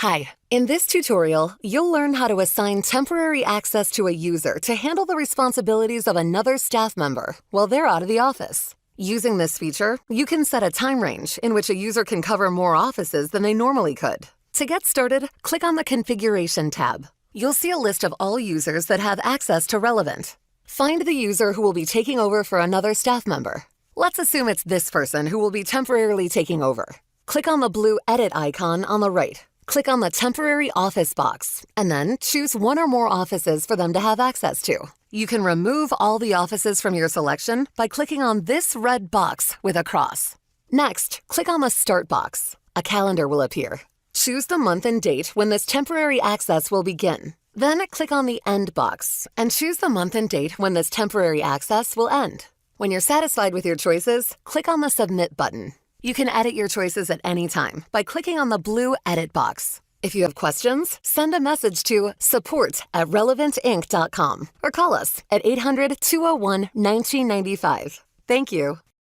Hi, in this tutorial, you'll learn how to assign temporary access to a user to handle the responsibilities of another staff member while they're out of the office. Using this feature, you can set a time range in which a user can cover more offices than they normally could. To get started, click on the Configuration tab. You'll see a list of all users that have access to Relevant. Find the user who will be taking over for another staff member. Let's assume it's this person who will be temporarily taking over. Click on the blue Edit icon on the right. Click on the Temporary Office box, and then choose one or more offices for them to have access to. You can remove all the offices from your selection by clicking on this red box with a cross. Next, click on the Start box. A calendar will appear. Choose the month and date when this temporary access will begin. Then click on the End box and choose the month and date when this temporary access will end. When you're satisfied with your choices, click on the Submit button. You can edit your choices at any time by clicking on the blue Edit box. If you have questions, send a message to support@relevantinc.com or call us at 800-201-1995. Thank you.